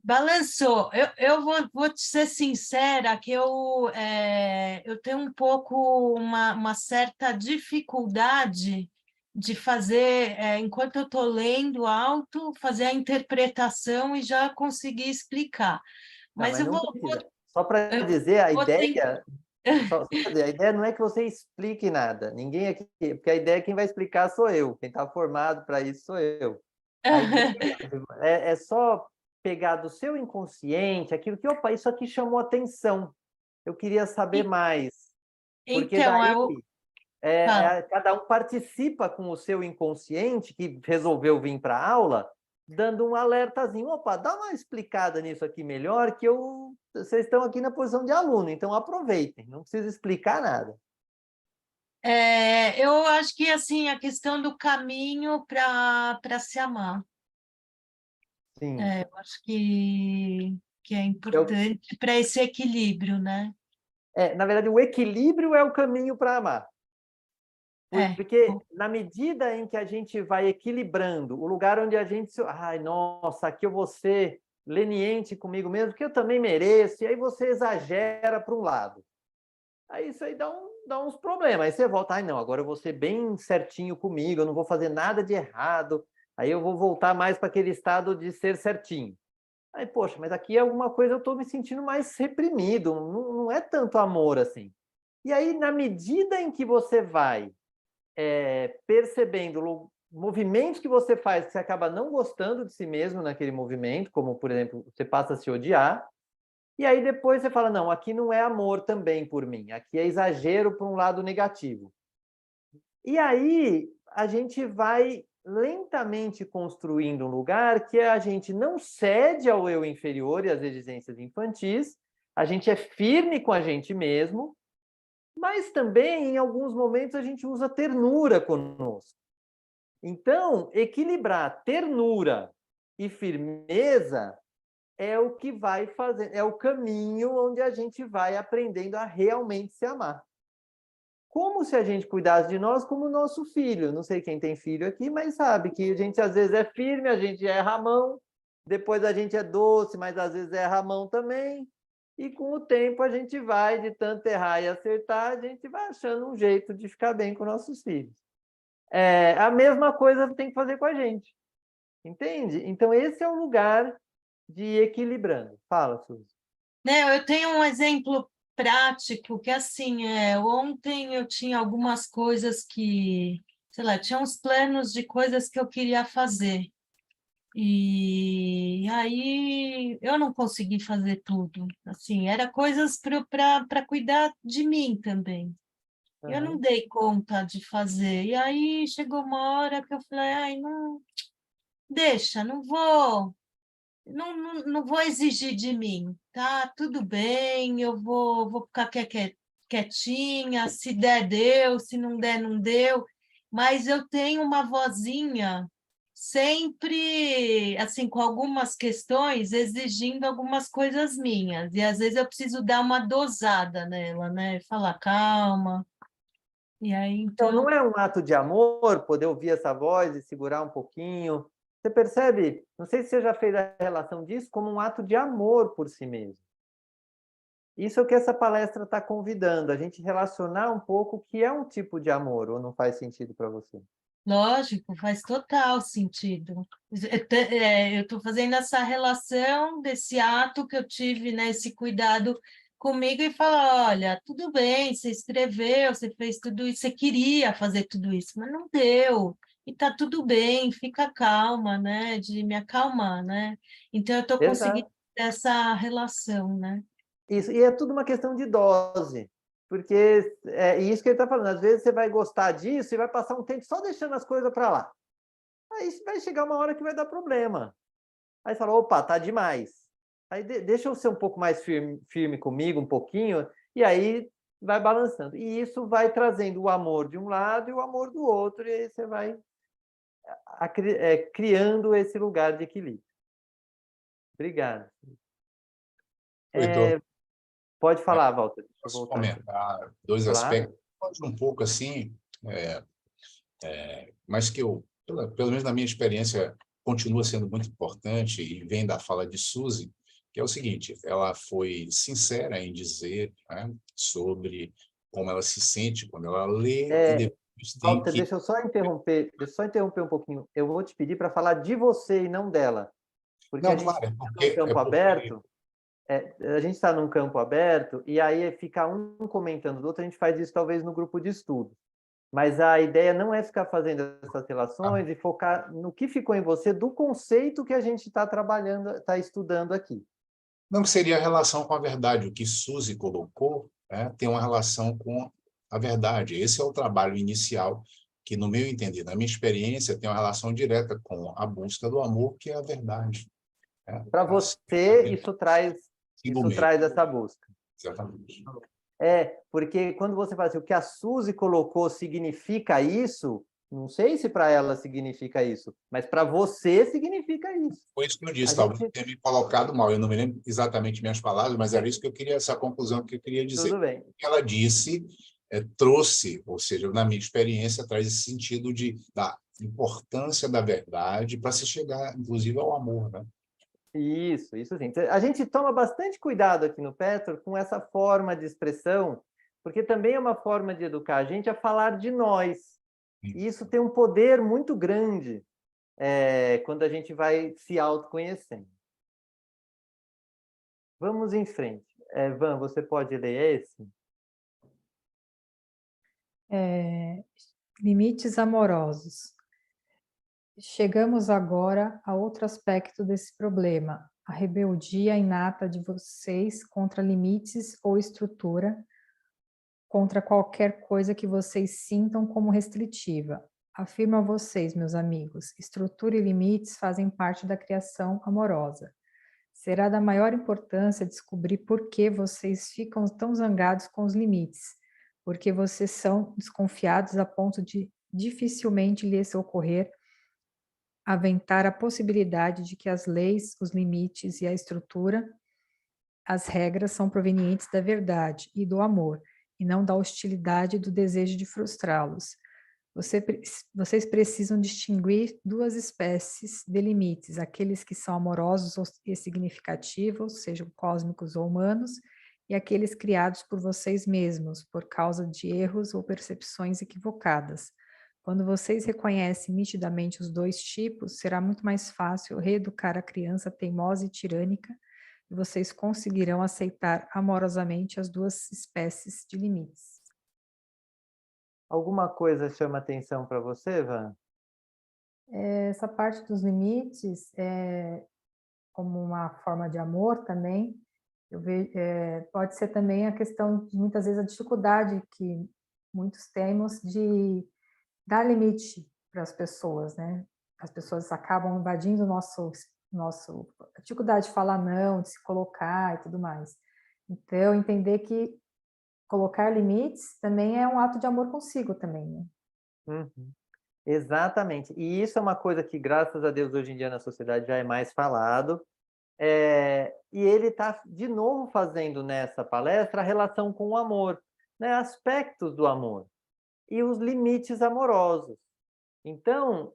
C: Balançou. Eu vou te ser sincera que eu tenho um pouco uma certa dificuldade de fazer, enquanto eu estou lendo alto, fazer a interpretação e já conseguir explicar.
A: Não,
C: Mas
A: mas
C: eu
A: não
C: vou,
A: precisa. Só para
C: eu
A: dizer, a
C: vou
A: ideia... Só para dizer, a ideia não é que você explique nada. Ninguém aqui... Porque a ideia é quem vai explicar sou eu. Quem está formado para isso sou eu. A ideia é só pegar do seu inconsciente aquilo que, opa, isso aqui chamou atenção. Eu queria saber mais. Porque
C: Então,
A: daí
C: fala.
A: cada um participa com o seu inconsciente, que resolveu vir para a aula, dando um alertazinho. Opa, dá uma explicada nisso aqui melhor, que vocês estão aqui na posição de aluno, então aproveitem, não precisa explicar nada.
C: Eu acho que assim, a questão do caminho para se amar.
A: Sim.
C: Eu acho que é importante para esse equilíbrio, né?
A: Na verdade, o equilíbrio é o caminho para amar. Porque na medida em que a gente vai equilibrando o lugar onde a gente... Ai, nossa, aqui eu vou ser leniente comigo mesmo, que eu também mereço, e aí você exagera para um lado. Aí isso aí dá uns problemas. Aí você volta, ai não, agora eu vou ser bem certinho comigo, eu não vou fazer nada de errado, aí eu vou voltar mais para aquele estado de ser certinho. Aí, poxa, mas aqui alguma coisa eu estou me sentindo mais reprimido, não é tanto amor assim. E aí, na medida em que você vai percebendo movimentos que você faz, que você acaba não gostando de si mesmo naquele movimento, como, por exemplo, você passa a se odiar, e aí depois você fala, não, aqui não é amor também por mim, aqui é exagero para um lado negativo. E aí a gente vai lentamente construindo um lugar que a gente não cede ao eu inferior e às exigências infantis, a gente é firme com a gente mesmo, mas também, em alguns momentos, a gente usa ternura conosco. Então, equilibrar ternura e firmeza é o que vai fazer, é o caminho onde a gente vai aprendendo a realmente se amar. Como se a gente cuidasse de nós como nosso filho. Não sei quem tem filho aqui, mas sabe que a gente às vezes é firme, a gente erra a mão, depois a gente é doce, mas às vezes erra a mão também. E com o tempo a gente vai, de tanto errar e acertar, a gente vai achando um jeito de ficar bem com nossos filhos. A mesma coisa tem que fazer com a gente. Entende? Então, esse é o lugar de equilibrando. Fala, Suzy.
C: Eu tenho um exemplo prático que, assim, ontem eu tinha algumas coisas que, sei lá, tinha uns planos de coisas que eu queria fazer. E aí eu não consegui fazer tudo. Assim, era coisas para cuidar de mim também. Eu não
A: Aham.
C: dei conta de fazer. E aí chegou uma hora que eu falei, ai, não, deixa, não vou exigir de mim, tá? Tudo bem, eu vou ficar quietinha, se der, deu, se não der, não deu. Mas eu tenho uma vozinha sempre, assim, com algumas questões, exigindo algumas coisas minhas. E às vezes eu preciso dar uma dosada nela, né? Falar, calma. E aí,
A: Então, não
C: então,
A: é um ato de amor poder ouvir essa voz e segurar um pouquinho? Você percebe? Não sei se você já fez a relação disso como um ato de amor por si mesmo. Isso é o que essa palestra está convidando, a gente relacionar um pouco o que é um tipo de amor, ou não faz sentido para você?
C: lógico, faz total sentido. Eu estou fazendo essa relação desse ato que eu tive, né, esse cuidado comigo e falar, olha, tudo bem, você escreveu, você fez tudo isso, você queria fazer tudo isso, mas não deu. E tá tudo bem, fica calma, né, de me acalmar, né? Então eu estou conseguindo
A: Exato.
C: essa relação, né?
A: Isso, e é tudo uma questão de dose, porque é isso que ele está falando, às vezes você vai gostar disso e vai passar um tempo só deixando as coisas para lá. Aí vai chegar uma hora que vai dar problema. Aí você fala, opa, tá demais. Aí deixa eu ser um pouco mais firme comigo, um pouquinho, e aí vai balançando. E isso vai trazendo o amor de um lado e o amor do outro, e aí você vai criando esse lugar de equilíbrio. Obrigado.
D: Heitor,
A: Pode falar, Walter. Deixa eu
D: posso
A: voltar aqui.
D: comentar dois
A: Claro.
D: aspectos, pode um pouco assim, mas que eu, pelo menos na minha experiência, continua sendo muito importante e vem da fala de Suzy, que é o seguinte, ela foi sincera em dizer, né, sobre como ela se sente quando ela lê e
A: É,
D: depois tem
A: Walter,
D: que...
A: deixa eu só interromper um pouquinho. Eu vou te pedir para falar de você e não dela, porque a
D: Não,
A: gente
D: claro,
A: está num
D: é
A: campo
D: porque
A: aberto. A gente está num campo aberto e aí fica um comentando do outro, a gente faz isso talvez no grupo de estudo. Mas a ideia não é ficar fazendo essas
D: ah,
A: relações e focar no que ficou em você do conceito que a gente está trabalhando, está estudando aqui.
D: não que seria a relação com a verdade, o que Suzy colocou, né, tem uma relação com a verdade. Esse é o trabalho inicial que, no meu entender, na minha experiência, tem uma relação direta com a busca do amor, que é a verdade. Né?
A: Para você,
D: Consigo
A: isso
D: mesmo,
A: traz essa busca.
D: exatamente.
A: Porque quando você fala assim, o que a Suzy colocou significa isso, não sei se para ela significa isso, mas para você significa isso.
D: Foi isso que eu
A: A
D: disse, talvez eu
A: gente,
D: tenha me colocado mal, eu não me lembro exatamente minhas palavras, mas era isso que eu queria, essa conclusão que eu queria dizer.
A: tudo bem.
D: O que ela disse trouxe, ou seja, na minha experiência, traz esse sentido da importância da verdade para se chegar, inclusive, ao amor, né?
A: Isso sim. A gente toma bastante cuidado aqui no Petro com essa forma de expressão, porque também é uma forma de educar a gente a falar de nós. E isso tem um poder muito grande quando a gente vai se autoconhecendo. Vamos em frente. Van, você pode ler esse?
B: Limites amorosos. Chegamos agora a outro aspecto desse problema, a rebeldia inata de vocês contra limites ou estrutura, contra qualquer coisa que vocês sintam como restritiva. Afirmo a vocês, meus amigos, estrutura e limites fazem parte da criação amorosa. Será da maior importância descobrir por que vocês ficam tão zangados com os limites, porque vocês são desconfiados a ponto de dificilmente lhes ocorrer aventar a possibilidade de que as leis, os limites e a estrutura, as regras são provenientes da verdade e do amor, e não da hostilidade e do desejo de frustrá-los. Vocês precisam distinguir duas espécies de limites, aqueles que são amorosos e significativos, sejam cósmicos ou humanos, e aqueles criados por vocês mesmos, por causa de erros ou percepções equivocadas. Quando vocês reconhecem nitidamente os dois tipos, será muito mais fácil reeducar a criança teimosa e tirânica, e vocês conseguirão aceitar amorosamente as duas espécies de limites.
A: Alguma coisa chama atenção para você, Van?
B: Essa parte dos limites é como uma forma de amor também. Eu vejo, pode ser também a questão de muitas vezes a dificuldade que muitos temos de dar limite para as pessoas, né? As pessoas acabam invadindo o nosso a dificuldade de falar não, de se colocar e tudo mais. Então, entender que colocar limites também é um ato de amor consigo também, né?
A: Uhum. Exatamente. E isso é uma coisa que, graças a Deus, hoje em dia na sociedade já é mais falado. E ele está, de novo, fazendo nessa palestra a relação com o amor, né? Aspectos do amor e os limites amorosos. Então,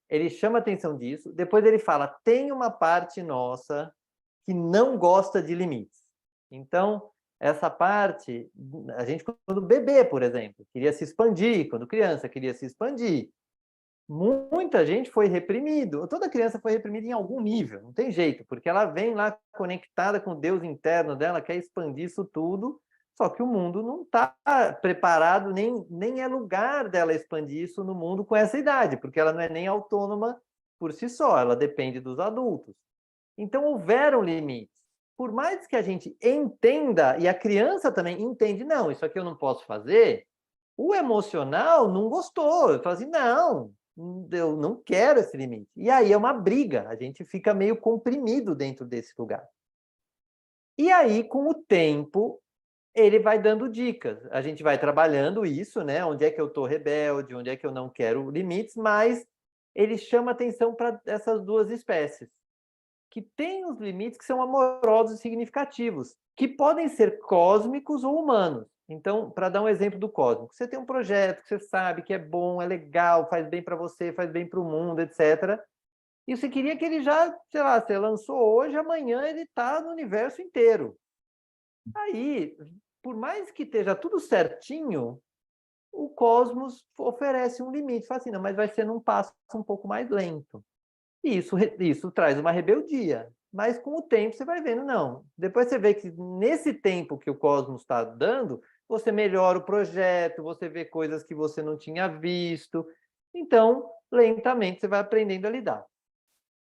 A: ele chama atenção disso. Depois ele fala, tem uma parte nossa que não gosta de limites. Então, essa parte, a gente, quando bebê, por exemplo, queria se expandir, quando criança queria se expandir, muita gente foi reprimido. Toda criança foi reprimida em algum nível, não tem jeito, porque ela vem lá conectada com o Deus interno dela, quer expandir isso tudo, só que o mundo não está preparado, nem é lugar dela expandir isso no mundo com essa idade, porque ela não é nem autônoma por si só, ela depende dos adultos. Então, houveram limites. Por mais que a gente entenda, e a criança também entende, não, isso aqui eu não posso fazer, o emocional não gostou. Eu falo assim, não, eu não quero esse limite. E aí é uma briga, a gente fica meio comprimido dentro desse lugar. E aí, com o tempo, ele vai dando dicas. A gente vai trabalhando isso, né? Onde é que eu estou rebelde, onde é que eu não quero limites, mas ele chama atenção para essas duas espécies, que têm os limites que são amorosos e significativos, que podem ser cósmicos ou humanos. Então, para dar um exemplo do cósmico, você tem um projeto que você sabe que é bom, é legal, faz bem para você, faz bem para o mundo, etc. E você queria que ele já, sei lá, você lançou hoje, amanhã ele está no universo inteiro. Aí, por mais que esteja tudo certinho, o cosmos oferece um limite. Fala assim, não, mas vai ser num passo um pouco mais lento. E isso traz uma rebeldia. Mas com o tempo você vai vendo, não. Depois você vê que nesse tempo que o cosmos está dando, você melhora o projeto, você vê coisas que você não tinha visto. Então, lentamente você vai aprendendo a lidar.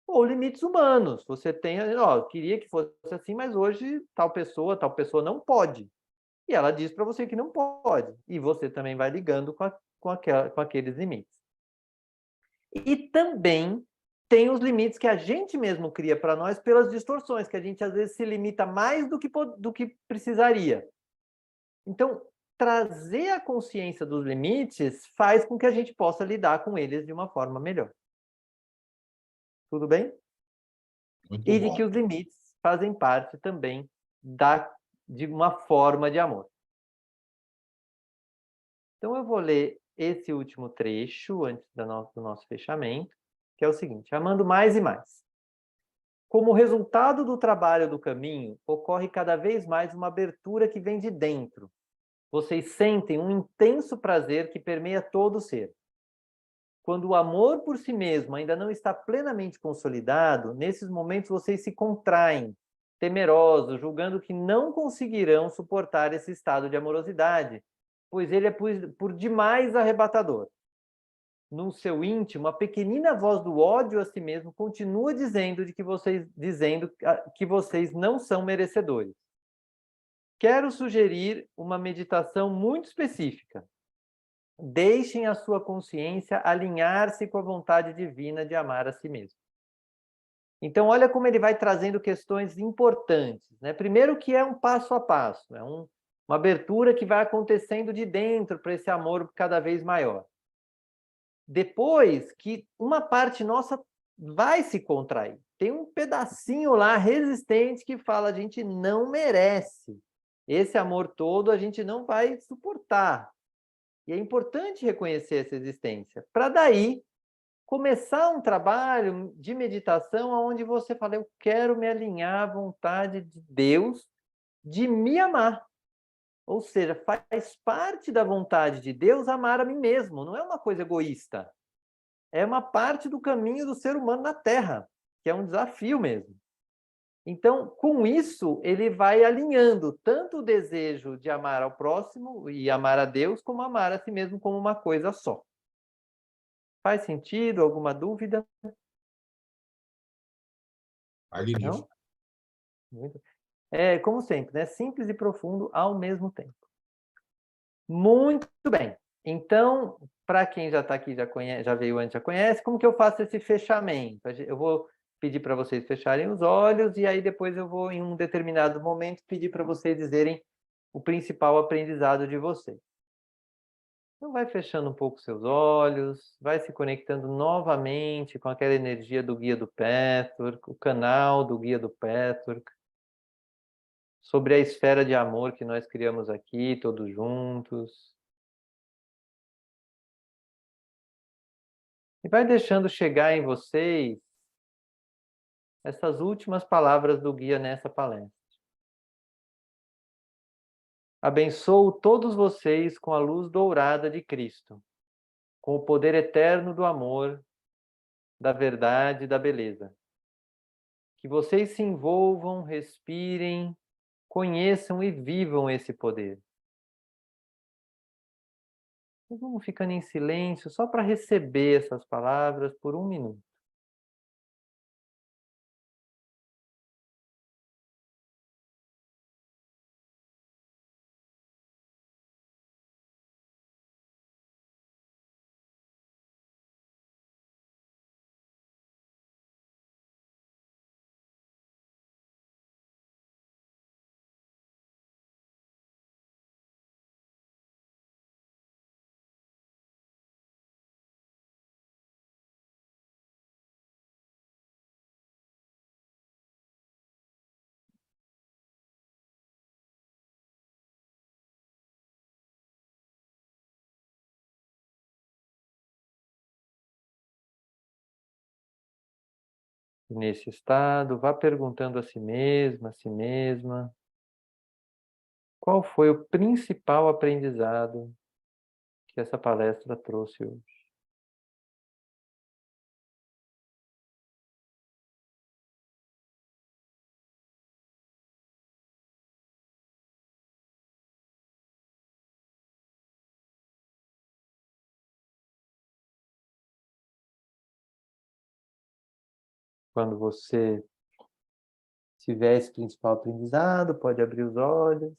A: Ou limites humanos. Você tem, ó, queria que fosse assim, mas hoje tal pessoa não pode. E ela diz para você que não pode. E você também vai ligando com aqueles limites. E também tem os limites que a gente mesmo cria para nós pelas distorções, que a gente às vezes se limita mais do que precisaria. Então, trazer a consciência dos limites faz com que a gente possa lidar com eles de uma forma melhor. Tudo bem?
D: Muito
A: E de
D: bom.
A: que os limites fazem parte também de uma forma de amor. Então, eu vou ler esse último trecho antes do nosso fechamento, que é o seguinte: amando mais e mais. Como resultado do trabalho do caminho, ocorre cada vez mais uma abertura que vem de dentro. Vocês sentem um intenso prazer que permeia todo o ser. Quando o amor por si mesmo ainda não está plenamente consolidado, nesses momentos vocês se contraem, temerosos, julgando que não conseguirão suportar esse estado de amorosidade, pois ele é por demais arrebatador. No seu íntimo, a pequenina voz do ódio a si mesmo continua dizendo que vocês não são merecedores. Quero sugerir uma meditação muito específica. Deixem a sua consciência alinhar-se com a vontade divina de amar a si mesmo. Então, olha como ele vai trazendo questões importantes, né? Primeiro que é um passo a passo, uma abertura que vai acontecendo de dentro para esse amor cada vez maior. Depois que uma parte nossa vai se contrair. Tem um pedacinho lá resistente que fala, a gente não merece. Esse amor todo a gente não vai suportar. E é importante reconhecer essa existência, para daí começar um trabalho de meditação onde você fala, eu quero me alinhar à vontade de Deus de me amar. Ou seja, faz parte da vontade de Deus amar a mim mesmo, não é uma coisa egoísta. É uma parte do caminho do ser humano na Terra, que é um desafio mesmo. Então, com isso, ele vai alinhando tanto o desejo de amar ao próximo e amar a Deus, como amar a si mesmo como uma coisa só. Faz sentido? Alguma dúvida?
D: Magnífico.
A: Não? Muito. Como sempre, né? Simples e profundo ao mesmo tempo. Muito bem. Então, para quem já está aqui, já veio antes, já conhece, como que eu faço esse fechamento? Eu vou pedir para vocês fecharem os olhos e aí depois eu vou, em um determinado momento, pedir para vocês dizerem o principal aprendizado de vocês. Então, vai fechando um pouco seus olhos, vai se conectando novamente com aquela energia do guia do Patchwork, o canal do guia do Patchwork, sobre a esfera de amor que nós criamos aqui, todos juntos. E vai deixando chegar em vocês essas últimas palavras do guia nessa palestra. Abençoo todos vocês com a luz dourada de Cristo, com o poder eterno do amor, da verdade e da beleza. Que vocês se envolvam, respirem, conheçam e vivam esse poder. Então, vamos ficando em silêncio só para receber essas palavras por 1 minuto. Nesse estado, vá perguntando a si mesma, a si mesma, qual foi o principal aprendizado que essa palestra trouxe hoje. Quando você tiver esse principal aprendizado, pode abrir os olhos.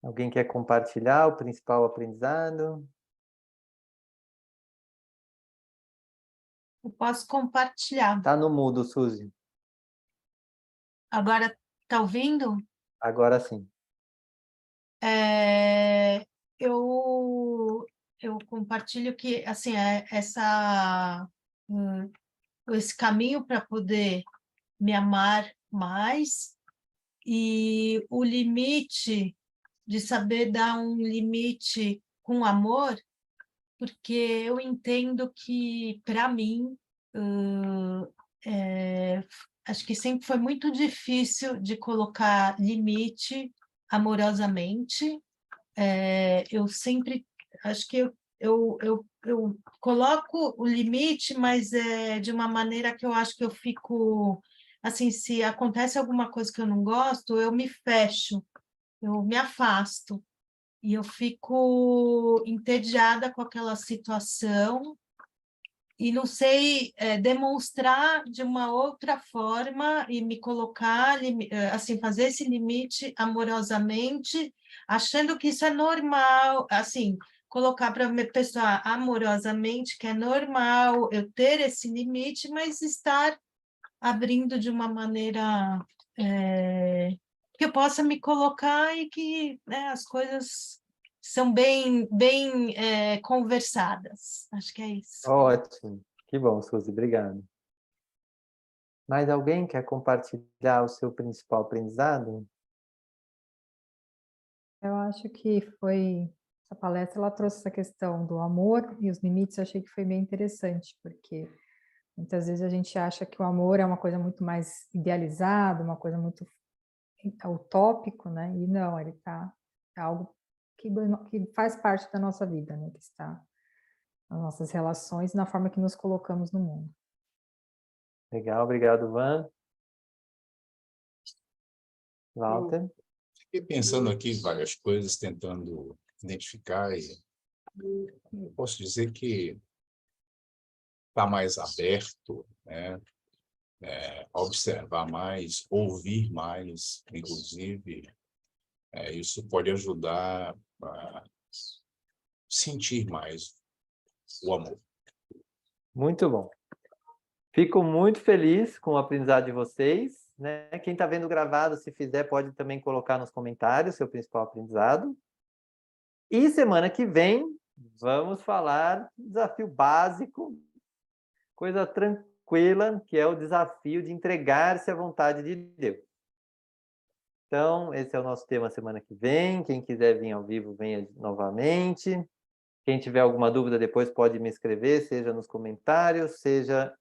A: Alguém quer compartilhar o principal aprendizado?
C: Eu posso compartilhar.
A: Tá no mudo, Suzy.
C: Agora, está ouvindo?
A: Agora sim.
C: Eu compartilho que assim esse caminho para poder me amar mais e o limite de saber dar um limite com amor, porque eu entendo que para mim acho que sempre foi muito difícil de colocar limite amorosamente. Eu sempre acho que eu coloco o limite, mas de uma maneira que eu acho que eu fico assim, se acontece alguma coisa que eu não gosto, eu me fecho, eu me afasto e eu fico entediada com aquela situação e não sei demonstrar de uma outra forma e me colocar, assim, fazer esse limite amorosamente, achando que isso é normal, assim, colocar para a pessoa amorosamente que é normal eu ter esse limite, mas estar abrindo de uma maneira que eu possa me colocar e que as coisas são bem conversadas. Acho que é isso.
A: Ótimo. Que bom, Suzy. Obrigado. Mais alguém quer compartilhar o seu principal aprendizado?
B: Eu acho que essa palestra, ela trouxe essa questão do amor e os limites, eu achei que foi bem interessante, porque muitas vezes a gente acha que o amor é uma coisa muito mais idealizada, uma coisa muito utópico, né? E não, é algo que faz parte da nossa vida, né? Que está nas nossas relações e na forma que nos colocamos no mundo.
A: Legal, obrigado, Van. Walter?
D: Fiquei pensando aqui em várias coisas, tentando identificar, e eu posso dizer que está mais aberto, né? Observar mais, ouvir mais, inclusive Isso pode ajudar a sentir mais o amor.
A: Muito bom. Fico muito feliz com o aprendizado de vocês, né? Quem está vendo gravado, se fizer, pode também colocar nos comentários seu principal aprendizado. E semana que vem, vamos falar do desafio básico, coisa tranquila, que é o desafio de entregar-se à vontade de Deus. Então, esse é o nosso tema semana que vem. Quem quiser vir ao vivo, venha novamente. Quem tiver alguma dúvida depois pode me escrever, seja nos comentários, seja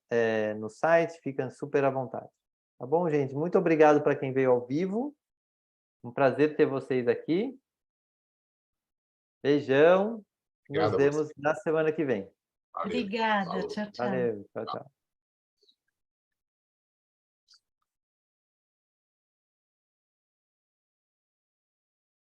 A: no site, fica super à vontade. Tá bom, gente? Muito obrigado para quem veio ao vivo. Um prazer ter vocês aqui. Beijão. Nos
D: Obrigado a
A: vemos
D: você.
A: na semana que vem.
D: Valeu.
C: Obrigada.
D: Falou.
C: Tchau, tchau.
A: Valeu. Tchau, tchau.